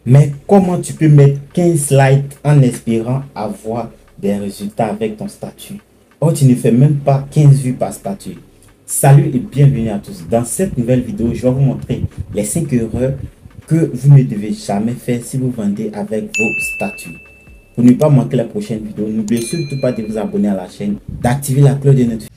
Mais comment tu peux mettre 15 likes en espérant avoir des résultats avec ton statut? Oh, tu ne fais même pas 15 vues par statut. Salut et bienvenue à tous. Dans cette nouvelle vidéo, je vais vous montrer les 5 erreurs que vous ne devez jamais faire si vous vendez avec vos statuts. Pour ne pas manquer la prochaine vidéo, n'oubliez surtout pas de vous abonner à la chaîne, d'activer la cloche de notification.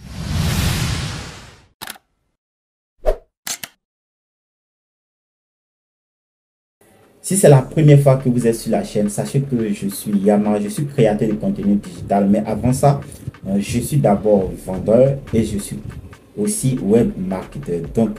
Si c'est la première fois que vous êtes sur la chaîne, sachez que je suis Yama, je suis créateur de contenu digital. Mais avant ça, je suis d'abord vendeur et je suis aussi web marketeur. Donc,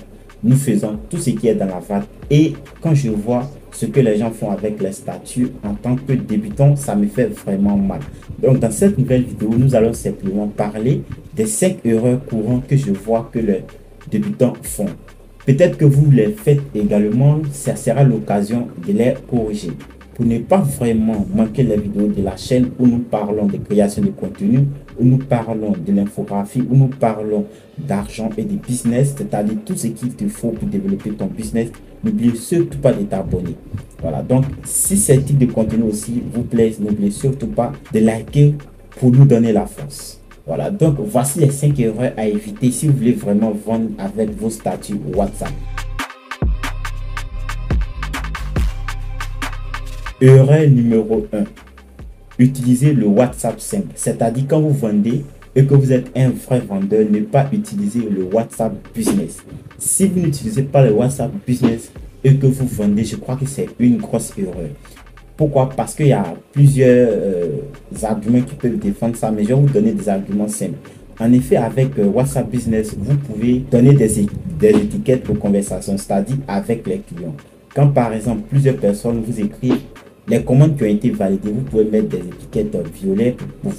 nous faisons tout ce qui est dans la vente. Et quand je vois ce que les gens font avec les statuts en tant que débutant, ça me fait vraiment mal. Donc, dans cette nouvelle vidéo, nous allons simplement parler des 5 erreurs courantes que je vois que les débutants font. Peut-être que vous les faites également, ça sera l'occasion de les corriger. Pour ne pas vraiment manquer les vidéos de la chaîne où nous parlons de création de contenu, où nous parlons de l'infographie, où nous parlons d'argent et de business, c'est-à-dire tout ce qu'il te faut pour développer ton business, n'oubliez surtout pas de t'abonner. Voilà, donc si ce type de contenu aussi vous plaît, n'oubliez surtout pas de liker pour nous donner la force. Voilà, donc voici les 5 erreurs à éviter si vous voulez vraiment vendre avec vos statuts WhatsApp. Erreur numéro 1. Utilisez le WhatsApp simple. C'est-à-dire quand vous vendez et que vous êtes un vrai vendeur, ne pas utiliser le WhatsApp Business. Si vous n'utilisez pas le WhatsApp Business et que vous vendez, je crois que c'est une grosse erreur. Pourquoi? Parce qu'il y a plusieurs arguments qui peuvent défendre ça, mais je vais vous donner des arguments simples. En effet, avec WhatsApp Business, vous pouvez donner des étiquettes de conversation, c'est-à-dire avec les clients. Quand par exemple, plusieurs personnes vous écrivent les commandes qui ont été validées, vous pouvez mettre des étiquettes violettes pour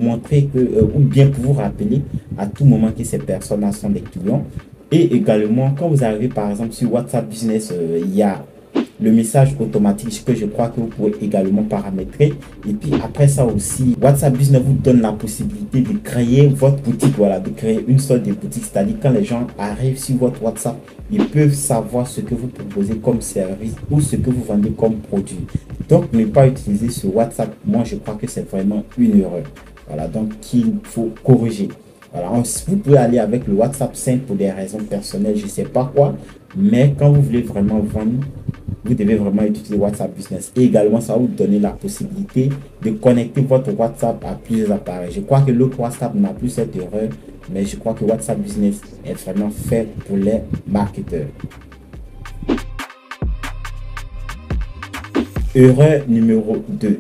montrer que, ou bien pour vous rappeler à tout moment que ces personnes-là sont des clients. Et également, quand vous arrivez par exemple sur WhatsApp Business, il y a le message automatique que je crois que vous pouvez également paramétrer. Et puis après ça aussi, WhatsApp Business vous donne la possibilité de créer votre boutique, voilà, de créer une sorte de boutique. C'est-à-dire quand les gens arrivent sur votre WhatsApp, ils peuvent savoir ce que vous proposez comme service ou ce que vous vendez comme produit. Donc ne pas utiliser ce WhatsApp, moi je crois que c'est vraiment une erreur. Voilà, donc qu'il faut corriger. Voilà, vous pouvez aller avec le WhatsApp simple pour des raisons personnelles, je ne sais pas quoi, mais quand vous voulez vraiment vendre, vous devez vraiment utiliser WhatsApp Business. Et également, ça va vous donner la possibilité de connecter votre WhatsApp à plusieurs appareils. Je crois que l'autre WhatsApp n'a plus cette erreur, mais je crois que WhatsApp Business est vraiment fait pour les marketeurs. Erreur numéro 2.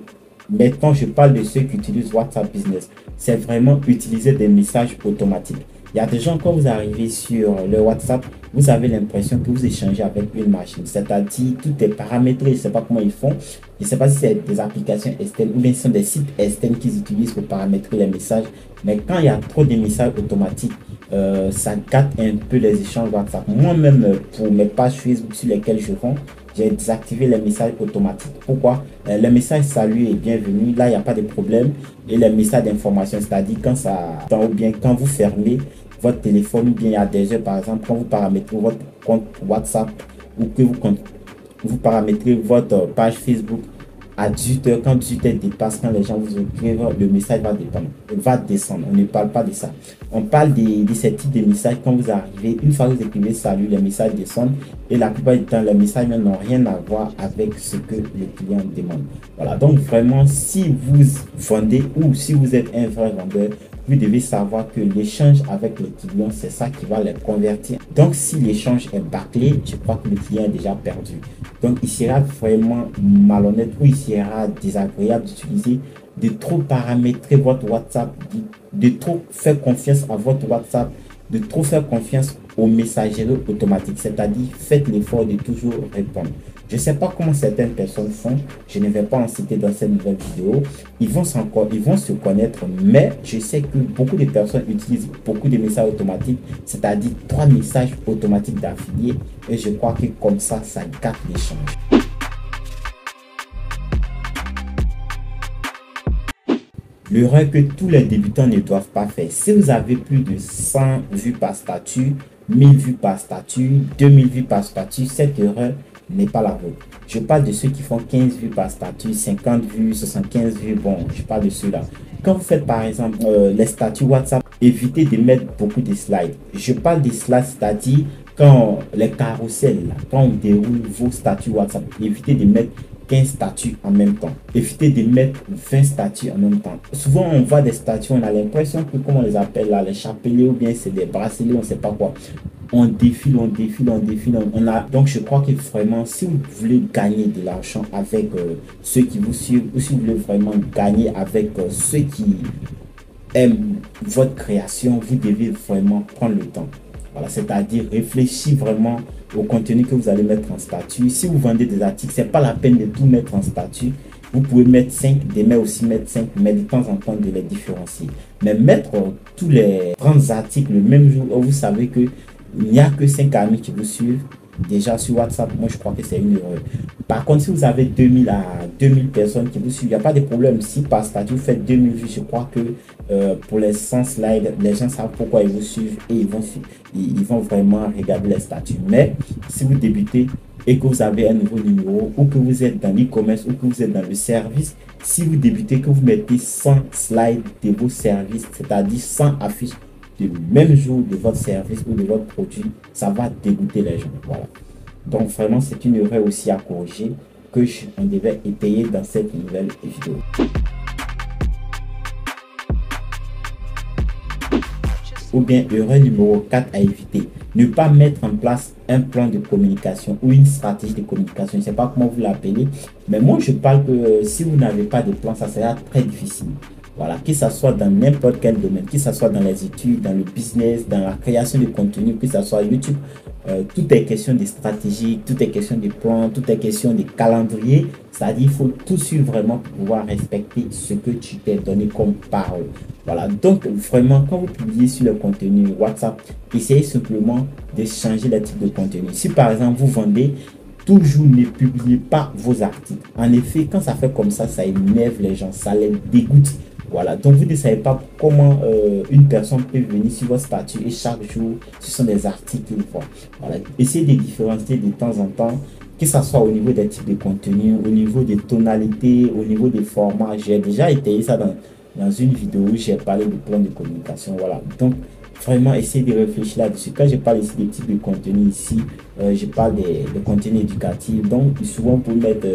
Maintenant, je parle de ceux qui utilisent WhatsApp Business. C'est vraiment utiliser des messages automatiques. Il y a des gens, quand vous arrivez sur le WhatsApp, vous avez l'impression que vous échangez avec une machine. C'est-à-dire, tout est paramétré. Je ne sais pas comment ils font. Je ne sais pas si c'est des applications externes ou bien ce sont des sites externes qu'ils utilisent pour paramétrer les messages. Mais quand il y a trop de messages automatiques, ça gâte un peu les échanges WhatsApp. Moi-même, pour mes pages Facebook sur lesquelles je vends, j'ai désactivé les messages automatiques. Pourquoi? Le message salut et bienvenue, là, il n'y a pas de problème. Et les messages d'information, c'est-à-dire quand ça, ou bien quand vous fermez votre téléphone, ou bien il y a des heures, par exemple, quand vous paramétrez votre compte WhatsApp ou que vous paramétrez votre page Facebook à 18h, quand 18h dépasse, quand les gens vous écrivent, le message va descendre. On ne parle pas de ça. On parle de ce type de message quand vous arrivez. Une fois que vous écrivez salut, les messages descendent. Et la plupart du temps, les messages n'ont rien à voir avec ce que le client demande. Voilà. Donc vraiment, si vous vendez ou si vous êtes un vrai vendeur, vous devez savoir que l'échange avec le client, c'est ça qui va les convertir. Donc, si l'échange est bâclé, je crois que le client est déjà perdu. Donc, il sera vraiment malhonnête ou il sera désagréable d'utiliser, de trop paramétrer votre WhatsApp, de trop faire confiance à votre WhatsApp, de trop faire confiance aux messageries automatiques. C'est-à-dire, faites l'effort de toujours répondre. Je ne sais pas comment certaines personnes font, je ne vais pas en citer dans cette nouvelle vidéo. Ils vont se connaître, mais je sais que beaucoup de personnes utilisent beaucoup de messages automatiques, c'est-à-dire 3 messages automatiques d'affiliés. Et je crois que comme ça gâte l'échange. L'erreur que tous les débutants ne doivent pas faire. Si vous avez plus de 100 vues par statut, 1000 vues par statut, 2000 vues par statut, cette erreur, n'est pas la vôtre. Je parle de ceux qui font 15 vues par statut, 50 vues, 75 vues. Bon, je parle de ceux-là. Quand vous faites par exemple les statuts WhatsApp, évitez de mettre beaucoup de slides. Je parle des slides, c'est-à-dire quand les carousels, là, quand on déroule vos statuts WhatsApp, évitez de mettre 15 statuts en même temps. Évitez de mettre 20 statuts en même temps. Souvent, on voit des statuts, on a l'impression que, comment on les appelle là, les chapelets ou bien c'est des bracelets, on ne sait pas quoi. On défile, on défile, on défile. Donc, je crois que vraiment, si vous voulez gagner de l'argent avec ceux qui vous suivent, ou si vous voulez vraiment gagner avec ceux qui aiment votre création, vous devez vraiment prendre le temps. Voilà, c'est-à-dire réfléchir vraiment au contenu que vous allez mettre en statut. Si vous vendez des articles, c'est pas la peine de tout mettre en statut. Vous pouvez mettre 5, demain aussi mettre 5, mais de temps en temps de les différencier. Mais mettre tous les 30 articles le même jour, vous savez que il n'y a que 5 amis qui vous suivent. Déjà sur WhatsApp, moi je crois que c'est une erreur. Par contre, si vous avez 2000 à 2000 personnes qui vous suivent, il n'y a pas de problème. Si par statut vous faites 2000 vues, je crois que pour les 100 slides, les gens savent pourquoi ils vous suivent et ils vont vraiment regarder les statuts. Mais si vous débutez et que vous avez un nouveau numéro ou que vous êtes dans l'e-commerce ou que vous êtes dans le service, si vous débutez, que vous mettez 100 slides de vos services, c'est-à-dire 100 affiches du même jour de votre service ou de votre produit, ça va dégoûter les gens. Voilà. Donc vraiment, c'est une erreur aussi à corriger que on devait étayer dans cette nouvelle vidéo. Ou bien erreur numéro 4 à éviter. Ne pas mettre en place un plan de communication ou une stratégie de communication. Je ne sais pas comment vous l'appelez, mais moi je parle que si vous n'avez pas de plan, ça sera très difficile. Voilà, que ce soit dans n'importe quel domaine, que ce soit dans les études, dans le business, dans la création de contenu, que ce soit YouTube, tout est question de stratégie, tout est question de plan, tout est question de calendrier. C'est-à-dire il faut tout suivre vraiment pour pouvoir respecter ce que tu t'es donné comme parole. Voilà, donc vraiment, quand vous publiez sur le contenu WhatsApp, essayez simplement de changer le type de contenu. Si par exemple vous vendez, toujours ne publiez pas vos articles. En effet, quand ça fait comme ça énerve les gens, ça les dégoûte. Voilà, donc vous ne savez pas comment une personne peut venir sur votre statut et chaque jour, ce sont des articles qu'il voit. Voilà, essayez de différencier de temps en temps, que ce soit au niveau des types de contenu, au niveau des tonalités, au niveau des formats. J'ai déjà étayé ça dans une vidéo où j'ai parlé de plan de communication. Voilà, donc vraiment essayer de réfléchir là-dessus. Quand je parle ici des types de contenu ici, je parle des contenus éducatifs. Donc souvent pour mettre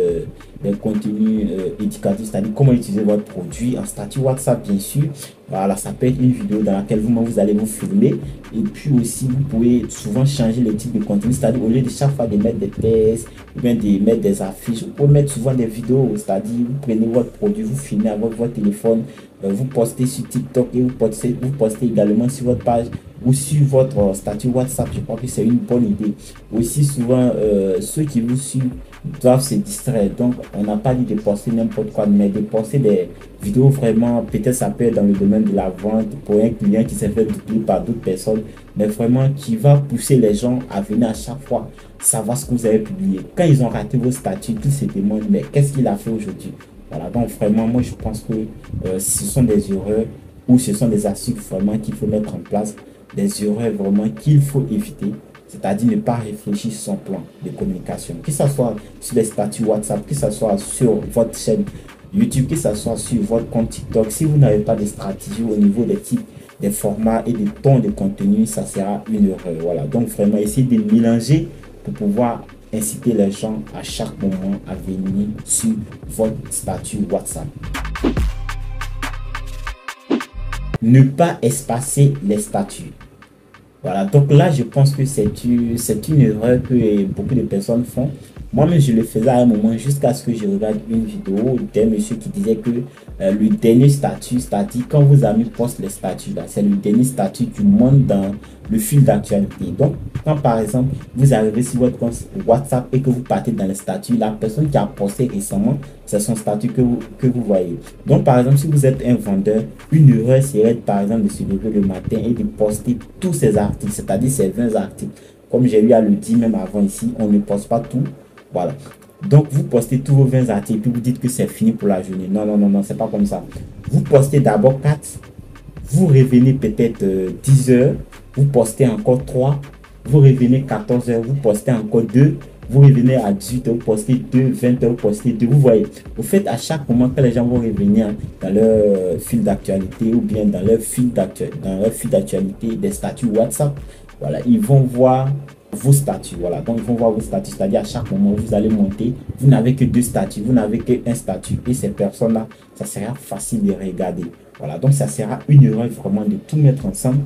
des contenus éducatifs, c'est-à-dire comment utiliser votre produit en statut WhatsApp bien sûr. Voilà, ça peut être une vidéo dans laquelle vous allez vous filmer. Et puis aussi vous pouvez souvent changer le type de contenu, c'est-à-dire au lieu de chaque fois de mettre des tests ou bien de mettre des affiches, vous pouvez mettre souvent des vidéos, c'est-à-dire vous prenez votre produit, vous filmez avec votre téléphone, vous postez sur TikTok et vous postez également sur votre page ou sur votre statut WhatsApp. Je crois que c'est une bonne idée. Aussi souvent, ceux qui vous suivent doivent se distraire. Donc, on n'a pas dit de poster n'importe quoi, mais de poster des vidéos vraiment, peut-être ça peut être dans le domaine de la vente pour un client qui s'est fait doubler par d'autres personnes, mais vraiment qui va pousser les gens à venir à chaque fois savoir ce que vous avez publié. Quand ils ont raté vos statuts, ils se demandent, mais qu'est-ce qu'il a fait aujourd'hui? Voilà, donc vraiment, moi je pense que ce sont des erreurs ou ce sont des astuces vraiment qu'il faut mettre en place, des erreurs vraiment qu'il faut éviter, c'est-à-dire ne pas réfléchir son plan de communication, que ce soit sur les statuts WhatsApp, que ce soit sur votre chaîne YouTube, que ce soit sur votre compte TikTok. Si vous n'avez pas de stratégie au niveau des types, des formats et des tons de contenu, ça sera une erreur. Voilà, donc vraiment essayez de mélanger pour pouvoir inciter les gens à chaque moment à venir sur votre statut WhatsApp. Ne pas espacer les statuts. Voilà, donc là, je pense que c'est une erreur que beaucoup de personnes font. Moi-même, je le faisais à un moment jusqu'à ce que je regarde une vidéo d'un monsieur qui disait que le dernier statut, c'est-à-dire quand vos amis postent les statuts, c'est le dernier statut qui monte dans le fil d'actualité. Donc, quand par exemple, vous arrivez sur votre compte WhatsApp et que vous partez dans les statuts, la personne qui a posté récemment, c'est son statut que vous voyez. Donc, par exemple, si vous êtes un vendeur, une erreur serait par exemple de se lever le matin et de poster tous ces articles, c'est-à-dire ces 20 articles. Comme j'ai eu à le dire même avant ici, on ne poste pas tout. Voilà. Donc, vous postez tous vos 20 articles, puis vous dites que c'est fini pour la journée. Non, non, non, non, c'est pas comme ça. Vous postez d'abord 4, vous revenez peut-être 10 heures, vous postez encore 3, vous revenez 14 heures, vous postez encore 2, vous revenez à 18h, vous postez 2, 20h, vous postez 2. Vous voyez, vous faites à chaque moment que les gens vont revenir dans leur fil d'actualité ou bien dans leur fil d'actualité des statuts WhatsApp. Voilà, ils vont voir vos statuts. Voilà, donc ils vont voir vos statuts, c'est-à-dire à chaque moment vous allez monter, vous n'avez que 2 statuts, vous n'avez qu'un statut et ces personnes-là, ça sera facile de regarder. Voilà, donc ça sera une erreur vraiment de tout mettre ensemble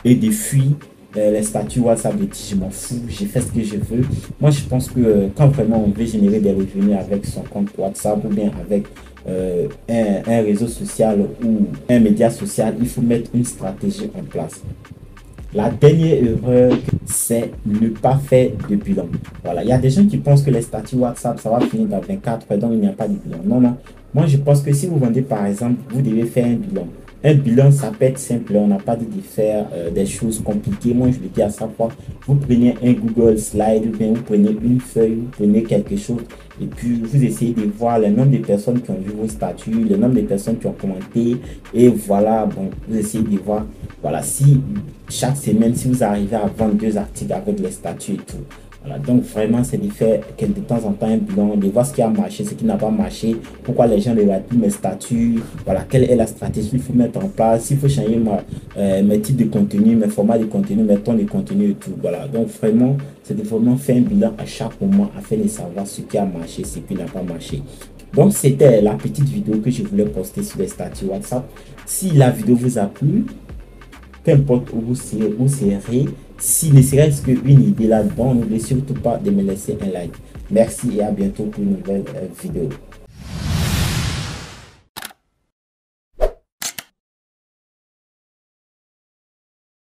et de fuir les statuts WhatsApp de je m'en fous, j'ai fait ce que je veux. Moi, je pense que quand vraiment on veut générer des revenus avec son compte WhatsApp ou bien avec un réseau social ou un média social, il faut mettre une stratégie en place. La dernière erreur, c'est ne pas faire de bilan. Voilà, il y a des gens qui pensent que les statuts WhatsApp, ça va finir dans 24 heures, donc il n'y a pas de bilan. Non, non. Moi, je pense que si vous vendez, par exemple, vous devez faire un bilan. Un bilan, ça peut être simple. On n'a pas dit de faire des choses compliquées. Moi, je le dis à chaque fois. Vous prenez un Google Slide, ou bien vous prenez une feuille, vous prenez quelque chose, et puis vous essayez de voir le nombre de personnes qui ont vu vos statuts, le nombre de personnes qui ont commenté, et voilà, bon, vous essayez de voir, voilà, si chaque semaine, si vous arrivez à vendre 2 articles avec les statuts et tout. Voilà, donc vraiment, c'est de faire de temps en temps un bilan, de voir ce qui a marché, ce qui n'a pas marché, pourquoi les gens ne regardent plus mes statuts, voilà, quelle est la stratégie qu'il faut mettre en place, s'il faut changer mes types de contenu, mes formats de contenu, mes tons de contenu et tout. Voilà, donc vraiment, c'est de vraiment faire un bilan à chaque moment afin de savoir ce qui a marché, ce qui n'a pas marché. Donc, c'était la petite vidéo que je voulais poster sur les statuts WhatsApp. Si la vidéo vous a plu, peu importe où vous serez, si ne serait-ce qu'une idée là-dedans, n'oubliez surtout pas de me laisser un like. Merci et à bientôt pour une nouvelle vidéo.